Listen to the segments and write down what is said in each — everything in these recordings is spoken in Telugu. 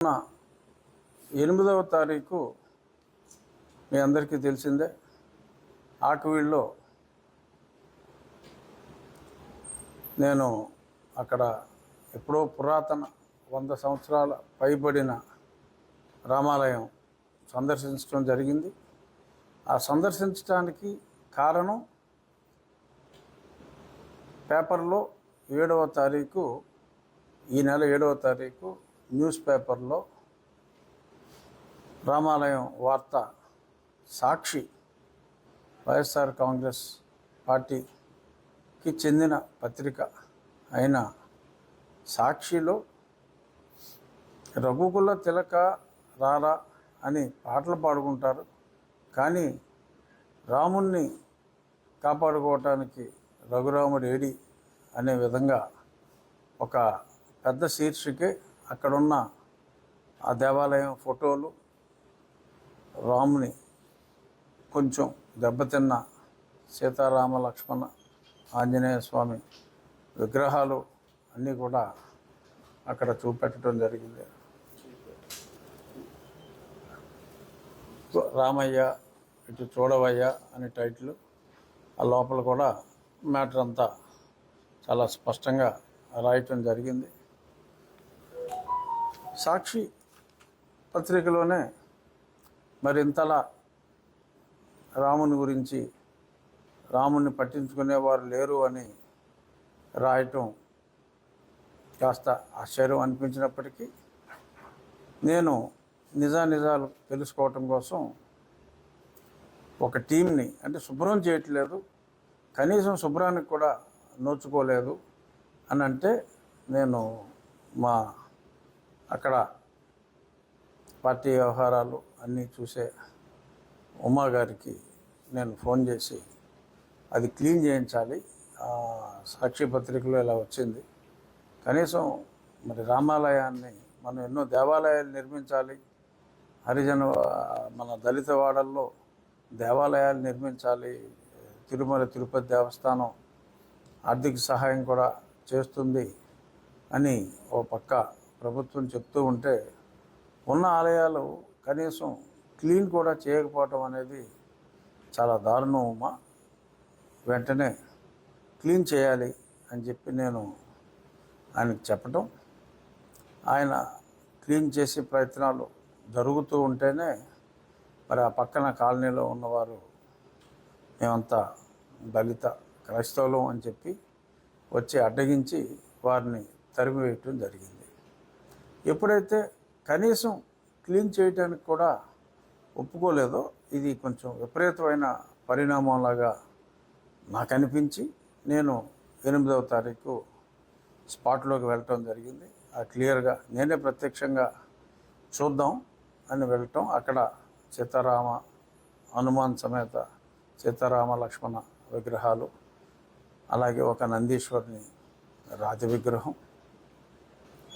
8వ తారీఖు మీ అందరికీ తెలిసిందే. ఆకువీళ్ళలో నేను అక్కడ ఎప్పుడో పురాతన 100 సంవత్సరాల పైబడిన రామాలయం సందర్శించడం జరిగింది. ఆ సందర్శించడానికి కారణం పేపర్లో 7వ తారీఖు, ఈ నెల 7వ తారీఖు న్యూస్ పేపర్లో రామాలయం వార్త సాక్షి వైఎస్ఆర్ కాంగ్రెస్ పార్టీకి చెందిన పత్రిక అయిన సాక్షిలో రఘుకుల తిలక రారా అని పాటలు పాడుకుంటారు, కానీ రాముణ్ణి కాపాడుకోవటానికి రఘురాముడు ఏడి అనే విధంగా ఒక పెద్ద శీర్షికే అక్కడున్న ఆ దేవాలయం ఫోటోలు, రాముని కొంచెం దెబ్బతిన్న సీతారామ లక్ష్మణ ఆంజనేయ స్వామి విగ్రహాలు అన్నీ కూడా అక్కడ చూపెట్టడం జరిగింది. రామయ్య ఇటు చూడవయ్య అనే టైటిల్, ఆ లోపల కూడా మ్యాటర్ అంతా చాలా స్పష్టంగా రాయటం జరిగింది. సాక్షి పత్రికలోనే మరింతలా రాముని గురించి, రాముని పట్టించుకునేవారు లేరు అని రాయటం కాస్త ఆశ్చర్యం అనిపించినప్పటికీ నేను నిజాలు తెలుసుకోవటం కోసం ఒక టీంని, అంటే శుభ్రం చేయట్లేదు, కనీసం శుభ్రానికి కూడా నోచుకోలేదు అని అంటే, నేను మా అక్కడ పార్టీ వ్యవహారాలు అన్నీ చూసే ఉమా గారికి నేను ఫోన్ చేసి అది క్లీన్ చేయించాలి, సాక్షి పత్రికలో ఇలా వచ్చింది, కనీసం మరి రామాలయాన్ని మనం ఎన్నో దేవాలయాలు నిర్మించాలి, హరిజన మన దళిత వాడల్లో దేవాలయాలు నిర్మించాలి, తిరుమల తిరుపతి దేవస్థానం ఆర్థిక సహాయం కూడా చేస్తుంది అని ఓ పక్క ప్రభుత్వం చెప్తూ ఉంటే, ఉన్న ఆలయాలు కనీసం క్లీన్ కూడా చేయకపోవటం అనేది చాలా దారుణం ఉమా, వెంటనే క్లీన్ చేయాలి అని చెప్పి నేను ఆయనకు చెప్పటం, ఆయన క్లీన్ చేసే ప్రయత్నాలు జరుగుతూ ఉంటేనే మరి ఆ పక్కన కాలనీలో ఉన్నవారు మేమంతా దళిత క్రైస్తవులం అని చెప్పి వచ్చి అడ్డగించి వారిని తరిమివేయటం జరిగింది. ఎప్పుడైతే కనీసం క్లీన్ చేయడానికి కూడా ఒప్పుకోలేదో, ఇది కొంచెం విపరీతమైన పరిణామంలాగా నాకు అనిపించి నేను 8వ తారీఖు స్పాట్లోకి వెళ్ళటం జరిగింది. ఆ క్లియర్గా నేనే ప్రత్యక్షంగా చూద్దాం అని వెళ్ళటం, అక్కడ సీతారామ హనుమాన్ సమేత సీతారామ లక్ష్మణ విగ్రహాలు, అలాగే ఒక నందీశ్వరుని రాతి విగ్రహం,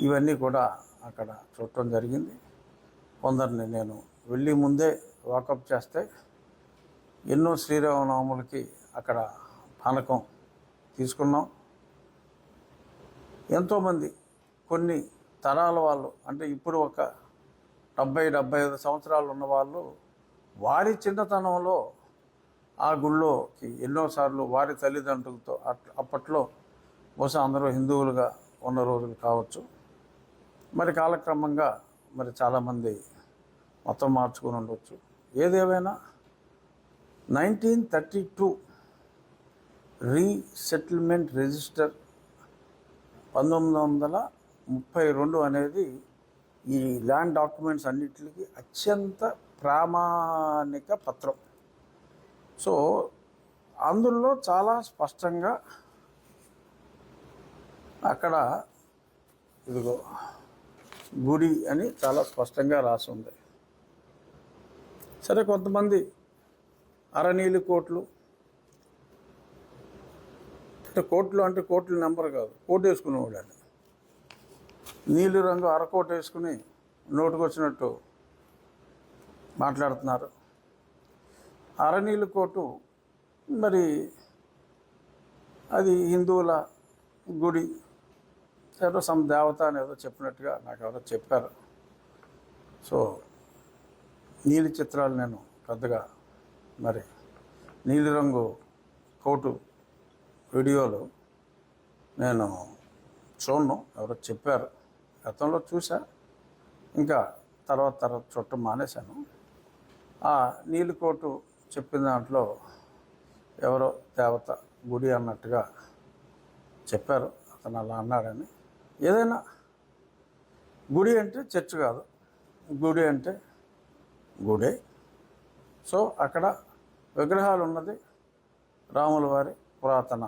ఇవన్నీ కూడా అక్కడ చూడటం జరిగింది. కొందరిని నేను వెళ్ళి ముందే వాకప్ చేస్తే, ఎన్నో శ్రీరామనవములకి అక్కడ పానకం తీసుకున్నాం. ఎంతోమంది కొన్ని తరాల వాళ్ళు, అంటే ఇప్పుడు ఒక 70-75 సంవత్సరాలు ఉన్నవాళ్ళు వారి చిన్నతనంలో ఆ గుళ్ళోకి ఎన్నోసార్లు వారి తల్లిదండ్రులతో, అప్పట్లో బహుశా అందరూ హిందువులుగా ఉన్న రోజులు కావచ్చు, మరి కాలక్రమంగా మరి చాలామంది మతం మార్చుకుని ఉండవచ్చు. ఏదేమైనా 1932 రీసెటిల్మెంట్ రిజిస్టర్ 1932 అనేది ఈ ల్యాండ్ డాక్యుమెంట్స్ అన్నిటికీ అత్యంత ప్రామాణిక పత్రం. సో అందులో చాలా స్పష్టంగా అక్కడ ఇదిగో గుడి అని చాలా స్పష్టంగా రాసి ఉంది. సరే, కొంతమంది అరనీలి కోట్లు, అంటే కోట్లు అంటే కోట్ల నెంబర్ కాదు, కోటు వేసుకునేవాడు అని, నీలి రంగు అరకోట వేసుకుని నోటుకొచ్చినట్టు మాట్లాడుతున్నారు. అరనీలి కోటు మరి అది హిందువుల గుడి, ఏదో సమ్ దేవత అని ఏదో చెప్పినట్టుగా నాకు ఎవరో చెప్పారు. సో నీలి చిత్రాలు నేను పెద్దగా మరి నీలిరంగు కోటు వీడియోలు నేను చూడను, ఎవరో చెప్పారు, గతంలో చూసా, ఇంకా తర్వాత చూడటం మానేశాను. ఆ నీలి కోటు చెప్పిన దాంట్లో ఎవరో దేవత గుడి అన్నట్టుగా చెప్పారు, అతను అలా అన్నాడని. ఏదైనా గుడి అంటే చర్చ్ కాదు, గుడి అంటే గుడే. సో అక్కడ విగ్రహాలు ఉన్నది, రాముల వారి పురాతన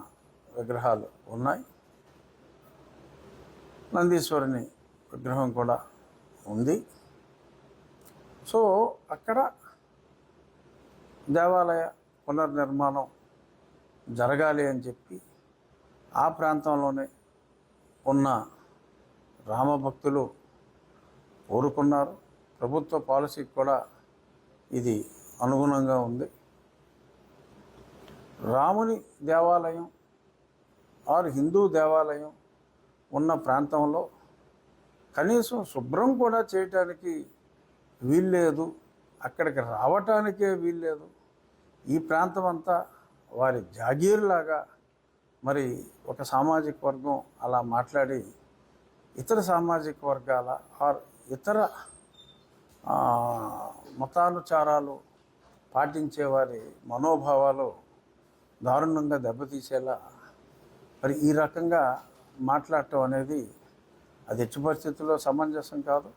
విగ్రహాలు ఉన్నాయి, నందీశ్వరుని విగ్రహం కూడా ఉంది. సో అక్కడ దేవాలయ పునర్నిర్మాణం జరగాలి అని చెప్పి ఆ ప్రాంతంలోనే ఉన్న రామభక్తులు కోరుకున్నారు. ప్రభుత్వ పాలసీకి కూడా ఇది అనుగుణంగా ఉంది. రాముని దేవాలయం ఆరు హిందూ దేవాలయం ఉన్న ప్రాంతంలో కనీసం శుభ్రం కూడా చేయటానికి వీల్లేదు, అక్కడికి రావటానికే వీల్లేదు. ఈ ప్రాంతం అంతా వారి జాగీర్లాగా మరి ఒక సామాజిక వర్గం అలా మాట్లాడి ఇతర సామాజిక వర్గాల ఆర్ ఇతర మతానుచారాలు పాటించే వారి మనోభావాలు దారుణంగా దెబ్బతీసేలా మరి ఈ రకంగా మాట్లాడటం అనేది అది ఎట్టి పరిస్థితుల్లో సమంజసం కాదు.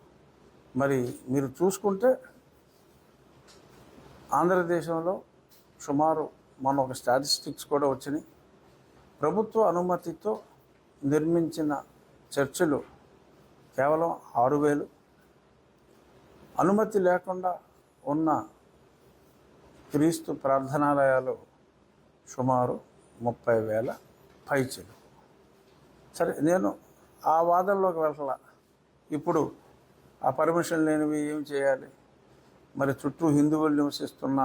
మరి మీరు చూసుకుంటే ఆంధ్రదేశంలో సుమారు మన ఒక స్టాటిస్టిక్స్ కూడా వచ్చినాయి. ప్రభుత్వ అనుమతితో నిర్మించిన చర్చిలు కేవలం 6,000, అనుమతి లేకుండా ఉన్న క్రీస్తు ప్రార్థనాలయాలు సుమారు 30,000 పైచిలు. సరే, నేను ఆ వాదనలోకి వెళ్ళాల. ఇప్పుడు ఆ పర్మిషన్ లేనివి ఏం చేయాలి? మరి చుట్టూ హిందువులు నివసిస్తున్న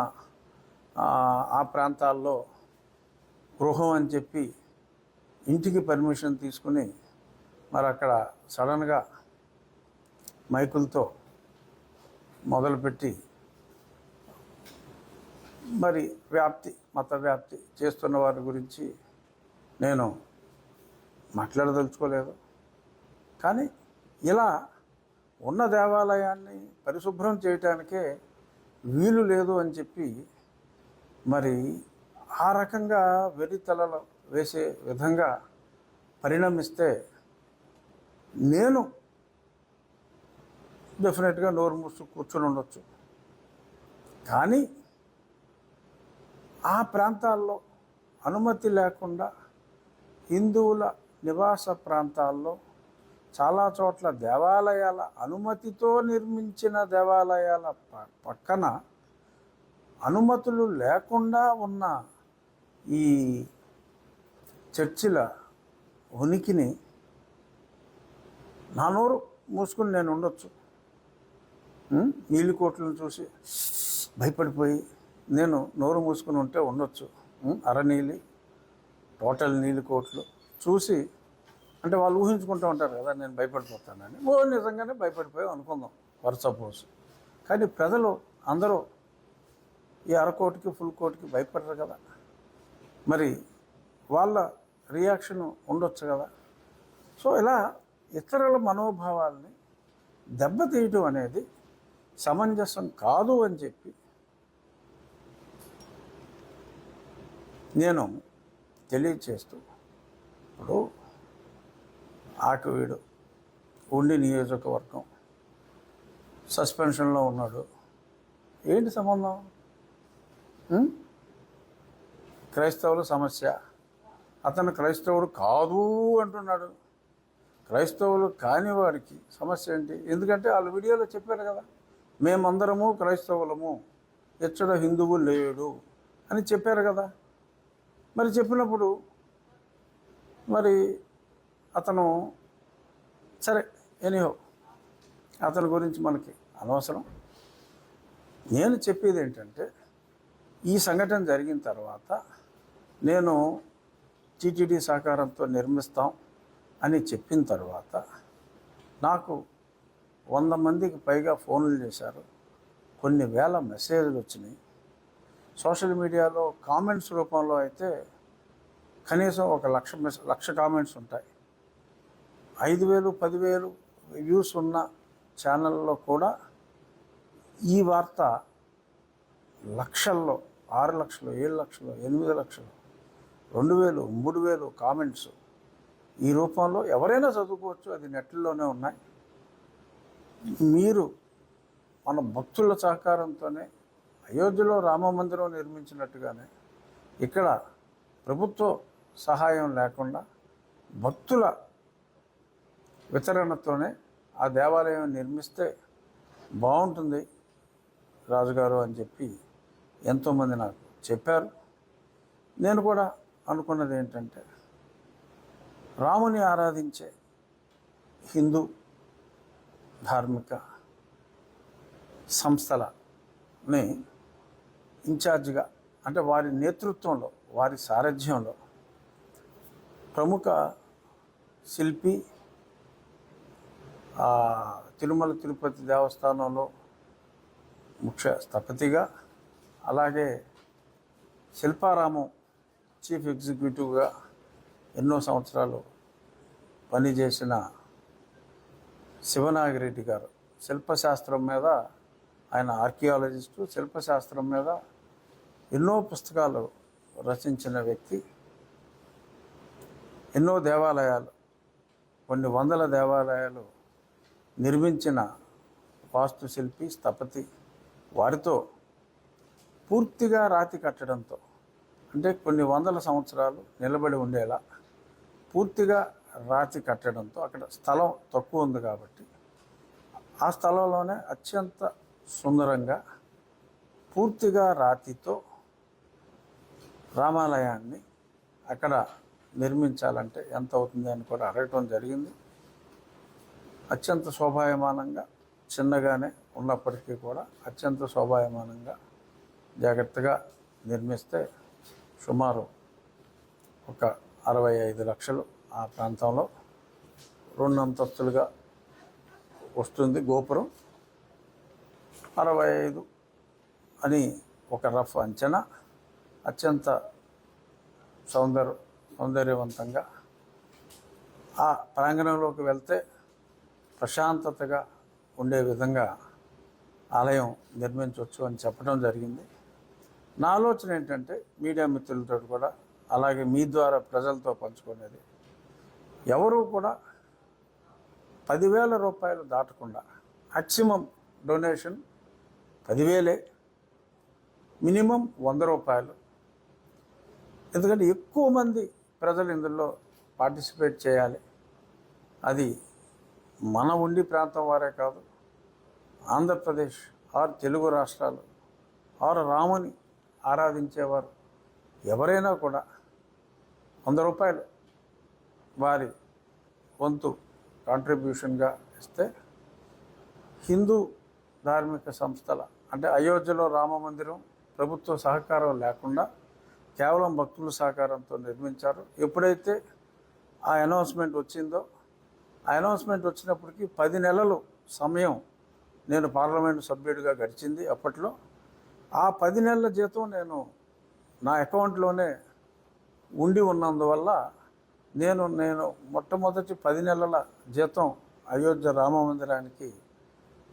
ఆ ప్రాంతాల్లో గృహం అని చెప్పి ఇంటికి పర్మిషన్ తీసుకుని మరి అక్కడ సడన్గా మైకులతో మొదలుపెట్టి మరి మత వ్యాప్తి చేస్తున్న వారి గురించి నేను మాట్లాడదలుచుకోలేదు. కానీ ఇలా ఉన్న దేవాలయాన్ని పరిశుభ్రం చేయటానికే వీలు లేదు అని చెప్పి మరి ఆ రకంగా వెర్రితలలో వేసే విధంగా పరిణమిస్తే నేను డెఫినెట్గా నోరు మూసు కూర్చొని ఉండొచ్చు. కానీ ఆ ప్రాంతాల్లో అనుమతి లేకుండా హిందువుల నివాస ప్రాంతాల్లో చాలా చోట్ల దేవాలయాల అనుమతితో నిర్మించిన దేవాలయాల పక్కన అనుమతులు లేకుండా ఉన్న ఈ చర్చిల ఉనికిని నా నోరు మూసుకుని నేను ఉండొచ్చు. నీలి కోట్లను చూసి భయపడిపోయి నేను నోరు మూసుకుని ఉంటే ఉండొచ్చు. అరనీలి టోటల్ నీలి కోట్లు చూసి అంటే వాళ్ళు ఊహించుకుంటూ ఉంటారు కదా నేను భయపడిపోతానని. నిజంగానే భయపడిపోయాం అనుకుందాం ఫర్ సపోజ్. కానీ ప్రజలు అందరూ ఈ అరకోటికి ఫుల్ కోటికి భయపడరు కదా, మరి వాళ్ళ రియాక్షన్ ఉండొచ్చు కదా. సో ఇలా ఇతరుల మనోభావాల్ని దెబ్బతీయటం అనేది సమంజసం కాదు అని చెప్పి నేను తెలియచేస్తూ, ఇప్పుడు ఆకువీడు ఉండి నియోజకవర్గం సస్పెన్షన్లో ఉన్నాడు. ఏంటి సంబంధం? క్రైస్తవుల సమస్య. అతను క్రైస్తవుడు కాదు అంటున్నాడు. క్రైస్తవులు కాని వాడికి సమస్య ఏంటి? ఎందుకంటే వాళ్ళు వీడియోలో చెప్పారు కదా, మేమందరము క్రైస్తవులము, ఎచ్చడ హిందువు లేడు అని చెప్పారు కదా. మరి చెప్పినప్పుడు మరి అతను సరే ఎనీహో అతని గురించి మనకి అనవసరం. నేను చెప్పేది ఏంటంటే ఈ సంఘటన జరిగిన తర్వాత నేను టీటీడీ సహకారంతో నిర్మిస్తాం అని చెప్పిన తర్వాత నాకు 100 మందికి పైగా ఫోన్లు చేశారు, కొన్ని వేల మెసేజ్లు వచ్చినాయి. సోషల్ మీడియాలో కామెంట్స్ రూపంలో అయితే కనీసం 1,00,000 కామెంట్స్ ఉంటాయి. 5,000 10,000 వ్యూస్ ఉన్న ఛానల్లో కూడా ఈ వార్త లక్షల్లో, 6 లక్షలు, 7 లక్షలు, 8 లక్షలు, 2,000 3,000 కామెంట్స్ ఈ రూపంలో ఎవరైనా చదువుకోవచ్చు. అది నెట్లోనే ఉన్నాయి. మీరు మన భక్తుల సహకారంతోనే అయోధ్యలో రామ మందిరం నిర్మించినట్టుగానే ఇక్కడ ప్రభుత్వ సహాయం లేకుండా భక్తుల వితరణతోనే ఆ దేవాలయం నిర్మిస్తే బాగుంటుంది రాజుగారు అని చెప్పి ఎంతోమంది నాకు చెప్పారు. నేను కూడా అనుకున్నది ఏంటంటే, రాముని ఆరాధించే హిందూ ధార్మిక సంస్థలని ఇన్ఛార్జిగా, అంటే వారి నేతృత్వంలో, వారి సారథ్యంలో ప్రముఖ శిల్పి, తిరుమల తిరుపతి దేవస్థానంలో ముఖ్య స్థపతిగా, అలాగే శిల్పారామం చీఫ్ ఎగ్జిక్యూటివ్గా ఎన్నో సంవత్సరాలు పనిచేసిన శివనాగిరెడ్డి గారు, శిల్పశాస్త్రం మీద ఆయన ఆర్కియాలజిస్టు, శిల్పశాస్త్రం మీద ఎన్నో పుస్తకాలు రచించిన వ్యక్తి, ఎన్నో దేవాలయాలు, కొన్ని వందల దేవాలయాలు నిర్మించిన వాస్తుశిల్పి, స్థపతి. వారితో పూర్తిగా రాతి కట్టడంతో, అంటే కొన్ని వందల సంవత్సరాలు నిలబడి ఉండేలా పూర్తిగా రాతి కట్టడంతో, అక్కడ స్థలం తక్కువ ఉంది కాబట్టి ఆ స్థలంలోనే అత్యంత సుందరంగా పూర్తిగా రాతితో రామాలయాన్ని అక్కడ నిర్మించాలంటే ఎంత అవుతుంది అని కూడా అడగటం జరిగింది. అత్యంత శోభాయమానంగా, చిన్నగానే ఉన్నప్పటికీ కూడా అత్యంత శోభాయమానంగా జాగ్రత్తగా నిర్మిస్తే సుమారు ఒక 65 లక్షలు ఆ ప్రాంతంలో 2 అంతస్తులుగా వస్తుంది గోపురం. 65 అని ఒక రఫ్ అంచనా. అత్యంత సౌందర్యవంతంగా ఆ ప్రాంగణంలోకి వెళ్తే ప్రశాంతతగా ఉండే విధంగా ఆలయం నిర్మించవచ్చు అని చెప్పడం జరిగింది. నా ఆలోచన ఏంటంటే, మీడియా మిత్రులతో కూడా, అలాగే మీ ద్వారా ప్రజలతో పంచుకునేది, ఎవరు కూడా 10,000 రూపాయలు దాటకుండా, మ్యాక్సిమం డొనేషన్ 10,000, మినిమం 100 రూపాయలు. ఎందుకంటే ఎక్కువ మంది ప్రజలు ఇందులో పార్టిసిపేట్ చేయాలి. అది మన ఉండి ప్రాంతం వారే కాదు, ఆంధ్రప్రదేశ్ ఆరు తెలుగు రాష్ట్రాలు ఆరు రాముని ఆరాధించేవారు ఎవరైనా కూడా 100 రూపాయలు వారి వంతు కాంట్రిబ్యూషన్గా ఇస్తే హిందూ ధార్మిక సంస్థల, అంటే అయోధ్యలో రామ మందిరం ప్రభుత్వ సహకారం లేకుండా కేవలం భక్తుల సహకారంతో నిర్మించారు. ఎప్పుడైతే ఆ అనౌన్స్మెంట్ వచ్చిందో, ఆ అనౌన్స్మెంట్ వచ్చినప్పటికీ 10 నెలలు సమయం నేను పార్లమెంటు సభ్యుడిగా గడిచింది. అప్పట్లో ఆ 10 నెలల జీతం నేను నా అకౌంట్లోనే ఉండి ఉన్నందువల్ల నేను మొట్టమొదటి 10 నెలల జీతం అయోధ్య రామ మందిరానికి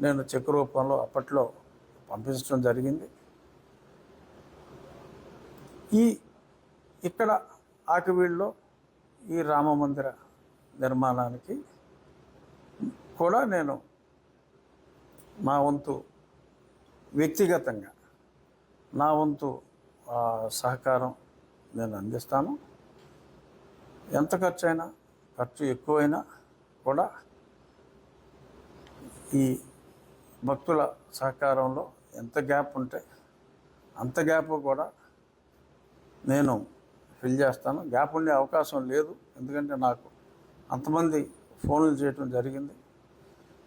నేను చెక్ రూపంలో అప్పట్లో పంపించడం జరిగింది. ఇక్కడ ఆకివీడులో ఈ రామ మందిర నిర్మాణానికి కూడా నేను నా వంతు వ్యక్తిగతంగా నా వంతు సహకారం నేను అందిస్తాను. ఎంత ఖర్చు ఎక్కువైనా కూడా ఈ భక్తుల సహకారంలో ఎంత గ్యాప్ ఉంటే అంత గ్యాప్ కూడా నేను ఫిల్ చేస్తాను. గ్యాప్ ఉండే అవకాశం లేదు, ఎందుకంటే నాకు అంతమంది ఫోన్లు చేయటం జరిగింది.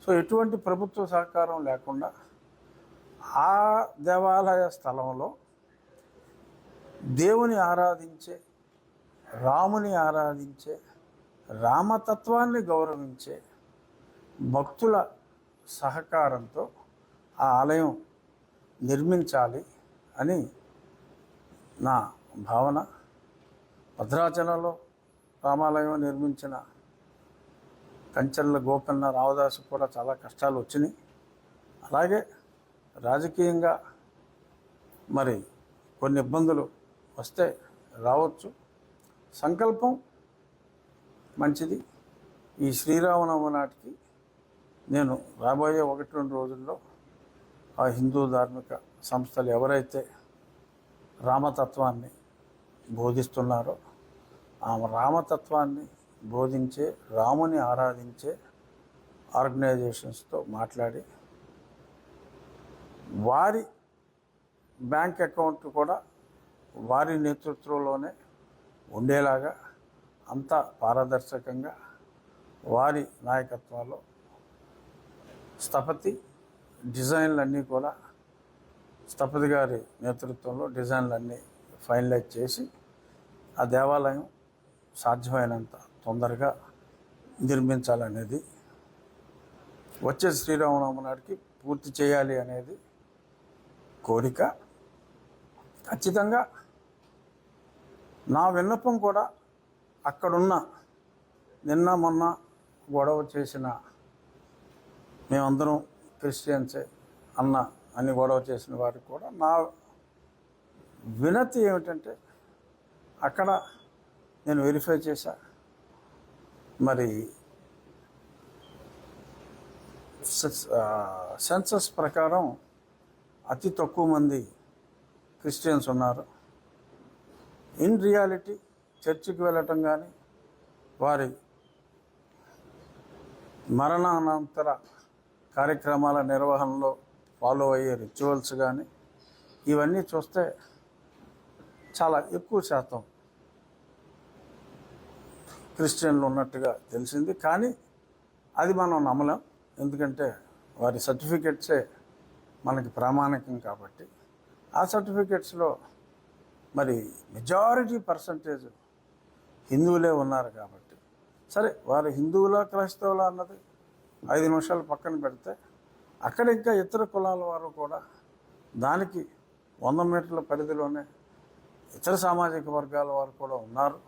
సో ఎటువంటి ప్రభుత్వ సహకారం లేకుండా ఆ దేవాలయ స్థలంలో దేవుని ఆరాధించే, రాముని ఆరాధించే, రామతత్వాన్ని గౌరవించే భక్తుల సహకారంతో ఆ ఆలయం నిర్మించాలి అని నా భావన. భద్రాచలంలో రామాలయం నిర్మించిన కంచెల గోపన్న రామదాసు కూడా చాలా కష్టాలు వచ్చినాయి. అలాగే రాజకీయంగా మరి కొన్ని ఇబ్బందులు వస్తే రావచ్చు. సంకల్పం మంచిది. ఈ శ్రీరామనవమి నాటికి నేను రాబోయే 1-2 రోజుల్లో ఆ హిందూ ధార్మిక సంస్థలు ఎవరైతే రామతత్వాన్ని బోధిస్తున్నారో ఆ రామతత్వాన్ని బోధించే, రాముని ఆరాధించే ఆర్గనైజేషన్స్తో మాట్లాడి వారి బ్యాంక్ అకౌంట్ కూడా వారి నేతృత్వంలోనే ఉండేలాగా అంతా పారదర్శకంగా వారి నాయకత్వంలో స్థపతి డిజైన్లన్నీ కూడా స్థపతి గారి నేతృత్వంలో డిజైన్లన్నీ ఫైనలైజ్ చేసి ఆ దేవాలయం సాధ్యమైనంత తొందరగా నిర్మించాలనేది, వచ్చే శ్రీరామనవమి నాటికి పూర్తి చేయాలి అనేది కోరిక. ఖచ్చితంగా నా విన్నపం కూడా అక్కడున్న నిన్న మొన్న గొడవ చేసిన మేమందరం క్రిస్టియన్సే అన్న అని గొడవ చేసిన వారికి కూడా నా వినతి ఏమిటంటే, అక్కడ నేను వెరిఫై చేశా, మరి సెన్సస్ ప్రకారం అతి తక్కువ మంది క్రిస్టియన్స్ ఉన్నారు. ఇన్ రియాలిటీ చర్చికి వెళ్ళటం కానీ వారి మరణానంతర కార్యక్రమాల నిర్వహణలో ఫాలో అయ్యే రిచువల్స్ కానీ ఇవన్నీ చూస్తే చాలా ఎక్కువ శాతం క్రిస్టియన్లు ఉన్నట్టుగా తెలిసింది. కానీ అది మనం నమ్మలేం, ఎందుకంటే వారి సర్టిఫికెట్సే మనకి ప్రామాణికం కాబట్టి. ఆ సర్టిఫికెట్స్లో మరి మెజారిటీ పర్సంటేజ్ హిందువులే ఉన్నారు కాబట్టి, సరే వారు హిందువులా క్రైస్తవులా అన్నది 5 నిమిషాలు పక్కన పెడితే, అక్కడ ఇంకా ఇతర కులాల వారు కూడా దానికి 100 మీటర్ల పరిధిలోనే ఇతర సామాజిక వర్గాల వారు కూడా ఉన్నారు.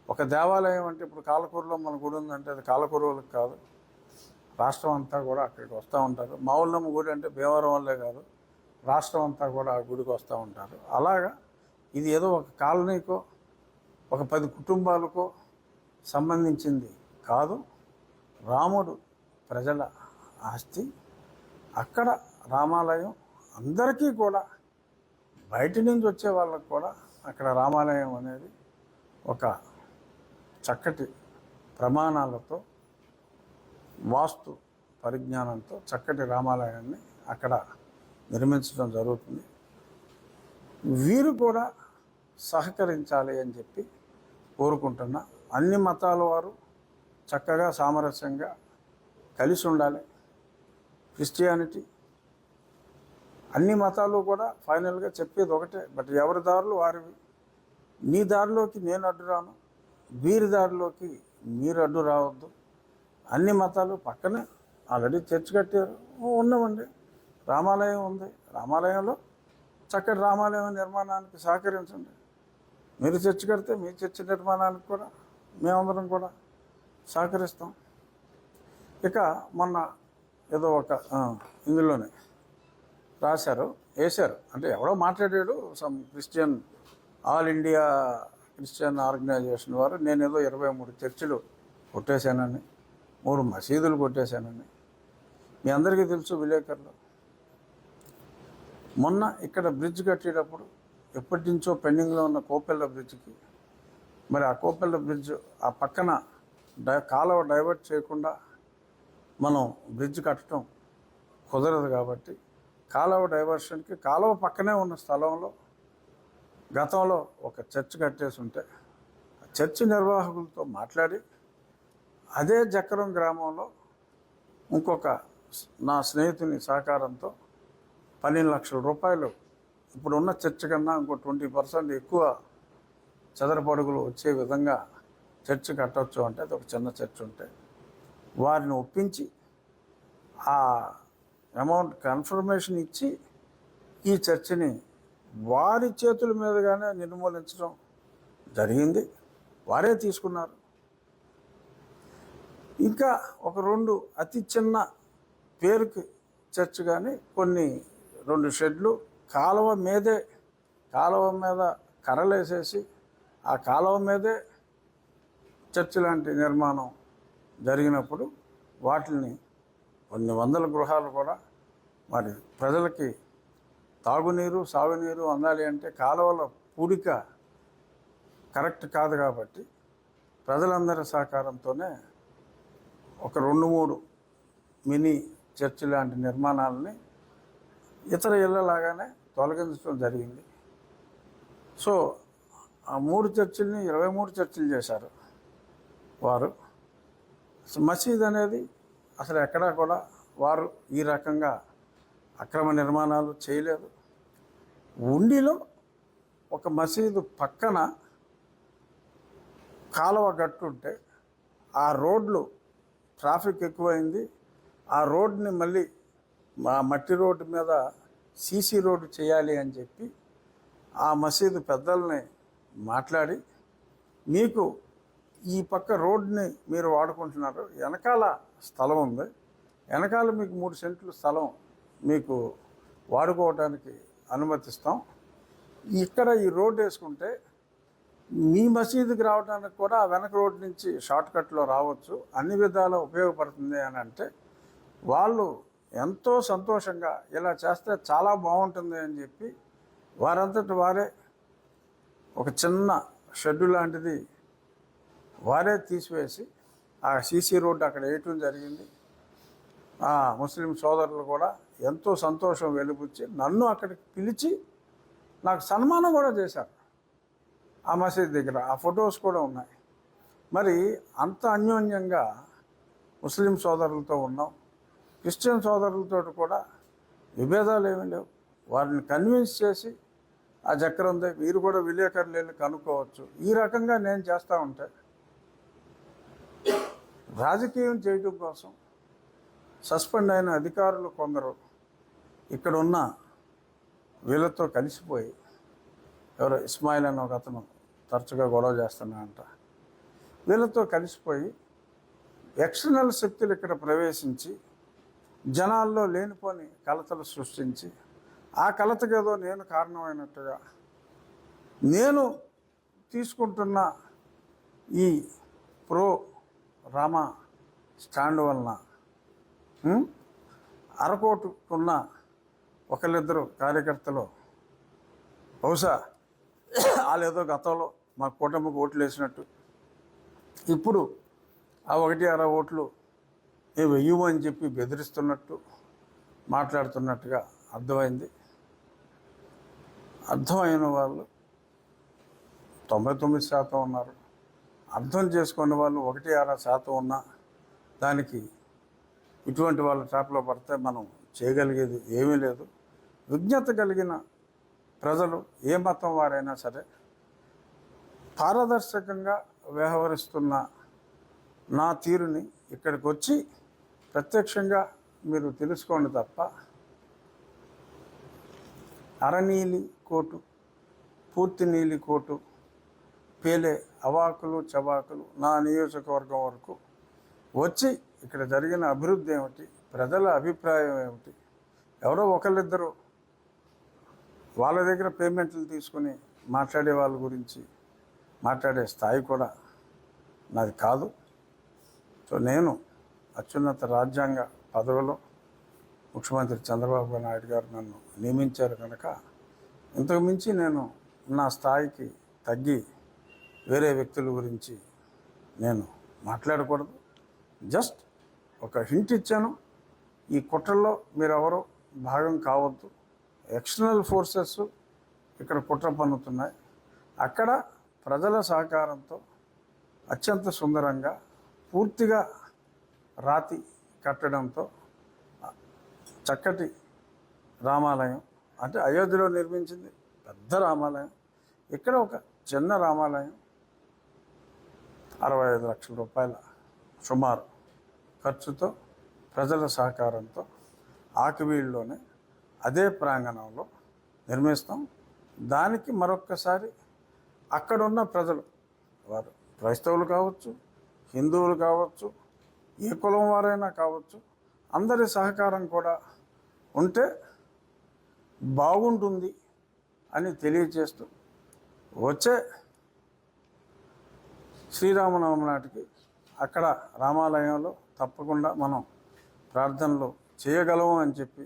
ఒక దేవాలయం అంటే ఇప్పుడు కాలకూరులో మన గుడి ఉందంటే అది కాలకూరులకు కాదు, రాష్ట్రం అంతా కూడా అక్కడికి వస్తూ ఉంటారు. మావుళ్ళమ్మ గుడి అంటే భీమవరం వల్లే కాదు, రాష్ట్రం అంతా కూడా ఆ గుడికి వస్తూ ఉంటారు. అలాగా ఇది ఏదో ఒక కాలనీకో ఒక 10 కుటుంబాలకో సంబంధించింది కాదు. రాముడు ప్రజల ఆస్తి. అక్కడ రామాలయం అందరికీ కూడా, బయట నుంచి వచ్చే వాళ్ళకు కూడా అక్కడ రామాలయం అనేది ఒక చక్కటి ప్రమాణాలతో, వాస్తు పరిజ్ఞానంతో చక్కటి రామాలయాన్ని అక్కడ నిర్మించడం జరుగుతుంది. వీరు కూడా సహకరించాలి అని చెప్పి కోరుకుంటున్నా. అన్ని మతాల వారు చక్కగా సామరస్యంగా కలిసి ఉండాలి. క్రిస్టియానిటీ అన్ని మతాలు కూడా ఫైనల్గా చెప్పేది ఒకటే, బట్ ఎవరి దారులు వారివి. నీ దారిలోకి నేను అడ్డు రాను, వీరి దారిలోకి మీరు అడ్డు రావద్దు. అన్ని మతాలు పక్కనే ఆల్రెడీ చర్చ్ కట్టారు, ఉన్నామండి, రామాలయం ఉంది. రామాలయంలో చక్కటి రామాలయం నిర్మాణానికి సహకరించండి. మీరు చర్చ్ కడితే మీ చర్చ్ నిర్మాణానికి కూడా మేమందరం కూడా సహకరిస్తాం. ఇక మొన్న ఏదో ఒక ఇందులోనే వేశారు, అంటే ఎవడో మాట్లాడాడు, some Christian all India Christian organisation వారు, నేనేదో 23 చర్చిలు కొట్టేశానని, 3 మసీదులు కొట్టేశానని. మీ అందరికీ తెలుసు, విలేకరులు మొన్న ఇక్కడ బ్రిడ్జ్ కట్టేటప్పుడు ఎప్పటి నుంచో పెండింగ్లో ఉన్న కోపెల్ల బ్రిడ్జ్కి, మరి ఆ కోపెల్ల బ్రిడ్జ్ ఆ పక్కన కాలువ డైవర్ట్ చేయకుండా మనం బ్రిడ్జ్ కట్టడం కుదరదు కాబట్టి, కాలువ డైవర్షన్కి కాలువ పక్కనే ఉన్న స్థలంలో గతంలో ఒక చర్చ్ కట్టేసి ఉంటే చర్చి నిర్వాహకులతో మాట్లాడి, అదే జక్కరం గ్రామంలో ఇంకొక నా స్నేహితుని సహకారంతో 12 లక్షల రూపాయలు ఇప్పుడున్న చర్చ్ కన్నా ఇంకో 20% ఎక్కువ చదరపడుగులు వచ్చే విధంగా చర్చ్ కట్టవచ్చు. అంటే అది ఒక చిన్న చర్చ్ ఉంటే వారిని ఒప్పించి ఆ అమౌంట్ కన్ఫర్మేషన్ ఇచ్చి ఈ చర్చిని వారి చేతుల మీదుగానే నిర్మూలించడం జరిగింది. వారే తీసుకున్నారు. ఇంకా ఒక 2 అతి చిన్న పేరుకి చర్చ్ కానీ కొన్ని 2 షెడ్లు కాలువ మీద కర్రలేసేసి ఆ కాలువ మీదే చర్చ్ లాంటి నిర్మాణం జరిగినప్పుడు వాటిని కొన్ని వందల గృహాలు కూడా మరి ప్రజలకి తాగునీరు సాగునీరు అందాలి అంటే కాలువల పూడిక కరెక్ట్ కాదు కాబట్టి ప్రజలందరి సహకారంతోనే ఒక 2-3 మినీ చర్చి లాంటి నిర్మాణాలని ఇతర ఇళ్ళలాగానే తొలగించడం జరిగింది. సో ఆ 3 చర్చిల్ని 23 చర్చిలు చేశారు వారు. మసీద్ అనేది అసలు ఎక్కడా కూడా వారు ఈ రకంగా అక్రమ నిర్మాణాలు చేయలేదు. ఉండిలో ఒక మసీదు పక్కన కాలువ గట్టుంటే ఆ రోడ్లు ట్రాఫిక్ ఎక్కువైంది. ఆ రోడ్ని మళ్ళీ మా మట్టి రోడ్డు మీద సీసీ రోడ్డు చేయాలి అని చెప్పి ఆ మసీదు పెద్దల్ని మాట్లాడి, మీకు ఈ పక్క రోడ్ని మీరు వాడుకుంటున్నారు, వెనకాల స్థలం ఉంది, వెనకాల మీకు 3 సెంట్లు స్థలం మీకు వాడుకోవడానికి అనుమతిస్తాం, ఇక్కడ ఈ రోడ్డు వేసుకుంటే మీ మసీదుకి రావడానికి కూడా ఆ వెనక రోడ్డు నుంచి షార్ట్కట్లో రావచ్చు, అన్ని విధాలా ఉపయోగపడుతుంది అని అంటే వాళ్ళు ఎంతో సంతోషంగా ఇలా చేస్తే చాలా బాగుంటుంది అని చెప్పి వారంతటి వారే ఒక చిన్న షెడ్డు లాంటిది వారే తీసివేసి ఆ సీసీ రోడ్డు అక్కడ వేయటం జరిగింది. ఆ ముస్లిం సోదరులు కూడా ఎంతో సంతోషం వెలిబుచ్చి నన్ను అక్కడికి పిలిచి నాకు సన్మానం కూడా చేశారు. ఆ మసీద్ దగ్గర ఆ ఫొటోస్ కూడా ఉన్నాయి. మరి అంత అన్యోన్యంగా ముస్లిం సోదరులతో ఉన్నాం. క్రిస్టియన్ సోదరులతో కూడా విభేదాలు ఏమీ లేవు. వారిని కన్విన్స్ చేసి ఆ చక్రం ఉంది, మీరు కూడా విలేకరులు వెళ్ళి కనుక్కోవచ్చు. ఈ రకంగా నేను చేస్తూ ఉంటే రాజకీయం చేయడం కోసం సస్పెండ్ అయిన అధికారులు కొందరు ఇక్కడ ఉన్న వీళ్ళతో కలిసిపోయి, ఎవరో ఇస్మాయిల్ అని ఒక అతను తరచుగా గొడవ చేస్తున్నాడంట, వీళ్ళతో కలిసిపోయి ఎక్స్టర్నల్ శక్తులు ఇక్కడ ప్రవేశించి జనాల్లో లేనిపోని కలతలు సృష్టించి ఆ కలతకేదో నేను కారణమైనట్టుగా నేను తీసుకుంటున్న ఈ ప్రో రామా స్టాండ్ వలన అరకోటుకున్న ఒకళ్ళిద్దరు కార్యకర్తలు బహుశా వాళ్ళేదో గతంలో మా కూటమికి ఓట్లు వేసినట్టు ఇప్పుడు ఆ 1.5 ఓట్లు మేము వెయ్యము అని చెప్పి బెదిరిస్తున్నట్టు మాట్లాడుతున్నట్టుగా అర్థమైంది. అర్థమైన వాళ్ళు 99% ఉన్నారు. అర్థం చేసుకున్న వాళ్ళు 1-6% ఉన్నా దానికి ఇటువంటి వాళ్ళ ట్రాప్లో పడితే మనం చేయగలిగేది ఏమీ లేదు. విజ్ఞత కలిగిన ప్రజలు ఏ మతం వారైనా సరే పారదర్శకంగా వ్యవహరిస్తున్న నా తీరుని ఇక్కడికి వచ్చి ప్రత్యక్షంగా మీరు తెలుసుకోండి తప్ప అరనీలి కోటు పూర్తి నీలి కోటు పేలే అవాకులు చవాకులు నా నియోజకవర్గం వరకు వచ్చి ఇక్కడ జరిగిన అభివృద్ధి ఏమిటి, ప్రజల అభిప్రాయం ఏమిటి, ఎవరో ఒకళ్ళిద్దరూ వాళ్ళ దగ్గర పేమెంట్లు తీసుకుని మాట్లాడే వాళ్ళ గురించి మాట్లాడే స్థాయి కూడా నాది కాదు. సో నేను అత్యున్నత రాజ్యాంగ పదవిలో ముఖ్యమంత్రి చంద్రబాబు నాయుడు గారు నన్ను నియమించారు కనుక ఇంతకు మించి నేను నా స్థాయికి తగ్గి వేరే వ్యక్తుల గురించి నేను మాట్లాడకూడదు. జస్ట్ ఒక హింట్ ఇచ్చాను, ఈ కుట్రలో మీరెవరో భాగం కావద్దు. ఎక్స్టర్నల్ ఫోర్సెస్ ఇక్కడ కుట్ర పన్నుతున్నాయి. అక్కడ ప్రజల సహకారంతో అత్యంత సుందరంగా పూర్తిగా రాతి కట్టడంతో చక్కటి రామాలయం, అంటే అయోధ్యలో నిర్మించింది పెద్ద రామాలయం, ఇక్కడ ఒక చిన్న రామాలయం 65 లక్షల రూపాయల సుమారు ఖర్చుతో ప్రజల సహకారంతో ఆకివీడులోనే అదే ప్రాంగణంలో నిర్మిస్తాం. దానికి మరొక్కసారి అక్కడున్న ప్రజలు, వారు క్రైస్తవులు కావచ్చు, హిందువులు కావచ్చు, ఏ కులం వారైనా కావచ్చు, అందరి సహకారం కూడా ఉంటే బాగుంటుంది అని తెలియజేస్తూ వచ్చే శ్రీరామనవమి నాటికి అక్కడ రామాలయంలో తప్పకుండా మనం ప్రార్థనలు చేయగలము అని చెప్పి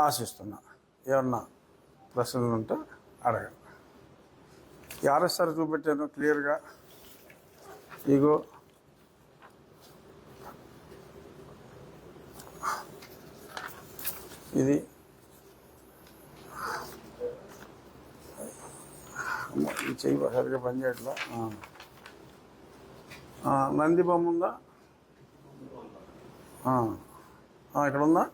ఆశిస్తున్నా. ఏమన్నా ప్రశ్నలు ఉంటే అడగండి. ఈ ఆర్ఎస్ఆర్ చూపెట్టాను క్లియర్గా. ఇగో ఇది చెయ్యి సరిగ్గా పనిచేయట్లా. నంది బొమ్మ ఉందా? ఇక్కడ ఉందా?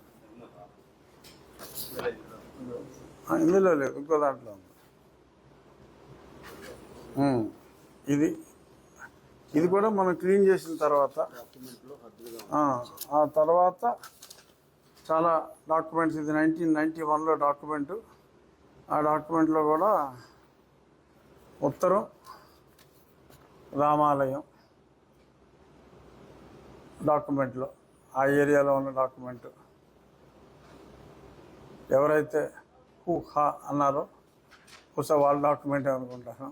ఇందులో లేదు, ఇంకో దాంట్లో ఉంది. ఇది కూడా మనం క్లీన్ చేసిన తర్వాత ఆ తర్వాత చాలా డాక్యుమెంట్స్, ఇది 1991లో డాక్యుమెంటు. ఆ డాక్యుమెంట్లో కూడా ఉత్తరం రామాలయం డాక్యుమెంట్లో ఆ ఏరియాలో ఉన్న డాక్యుమెంటు ఎవరైతే హా అన్నారో బహుశా వాళ్ళ డాక్యుమెంట్ అనుకుంటాను.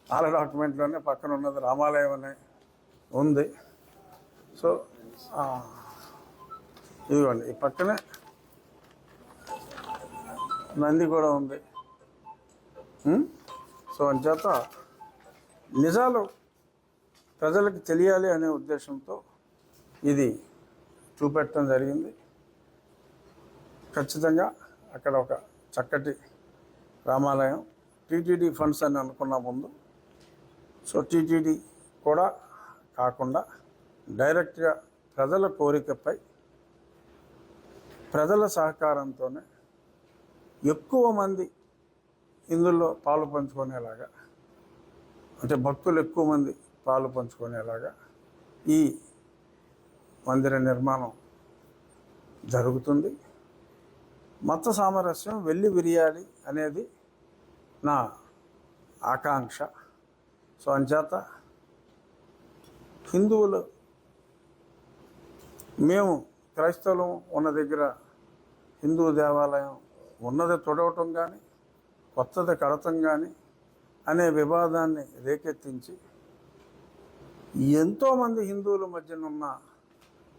వాళ్ళ డాక్యుమెంట్లోనే పక్కన ఉన్నది రామాలయం అనే ఉంది. సో ఇదిగోండి, ఈ పక్కనే నంది కూడా ఉంది. సో అంచేత నిజాలు ప్రజలకు తెలియాలి అనే ఉద్దేశంతో ఇది చూపెట్టడం జరిగింది. ఖచ్చితంగా అక్కడ ఒక చక్కటి రామాలయం, టీటీడీ ఫండ్స్ అని అనుకున్న ముందు. సో టీటీడీ కూడా కాకుండా డైరెక్ట్గా ప్రజల కోరికపై ప్రజల సహకారంతోనే ఎక్కువ మంది ఇందులో పాలు పంచుకునేలాగా, అంటే భక్తులు ఎక్కువ మంది పాలు పంచుకునేలాగా ఈ మందిర నిర్మాణం జరుగుతుంది. మత సామరస్యం వెళ్ళి విరియాలి అనేది నా ఆకాంక్ష. సో అంచేత హిందువులు, మేము క్రైస్తవులు ఉన్న దగ్గర హిందూ దేవాలయం ఉన్నది తొడవటం కానీ కొత్తది కడతం కానీ అనే వివాదాన్ని రేకెత్తించి ఎంతోమంది హిందువుల మధ్యనున్న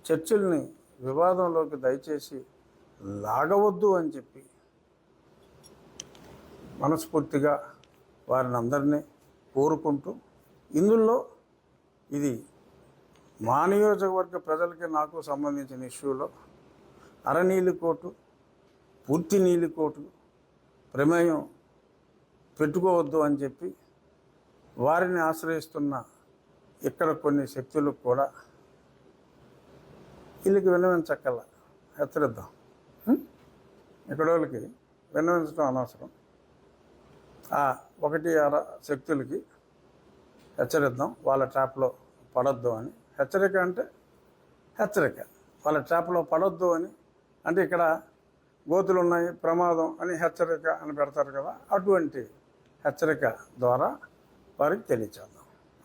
చర్చల్ని వివాదంలోకి దయచేసి లాగవద్దు అని చెప్పి మనస్ఫూర్తిగా వారిని అందరినీ కోరుకుంటూ, ఇందులో ఇది మా నియోజకవర్గ ప్రజలకి నాకు సంబంధించిన ఇష్యూలో అరనీలికోటు, పూర్తి నీలికోటు ప్రమేయం పెట్టుకోవద్దు అని చెప్పి వారిని ఆశ్రయిస్తున్న ఇక్కడ కొన్ని శక్తులు కూడా వీళ్ళకి విన్నవించక్కల హెచ్చరిద్దాం. ఇక్కడ వాళ్ళకి విన్నవించడం అనవసరం. ఆ 1-6 శక్తులకి హెచ్చరిద్దాం, వాళ్ళ ట్రాప్లో పడొద్దు అని. హెచ్చరిక అంటే హెచ్చరిక, వాళ్ళ ట్రాప్లో పడొద్దు అని అంటే ఇక్కడ గోతులు ఉన్నాయి, ప్రమాదం అని హెచ్చరిక అని పెడతారు కదా, అటువంటి హెచ్చరిక ద్వారా వారికి తెలియచేద్దాం.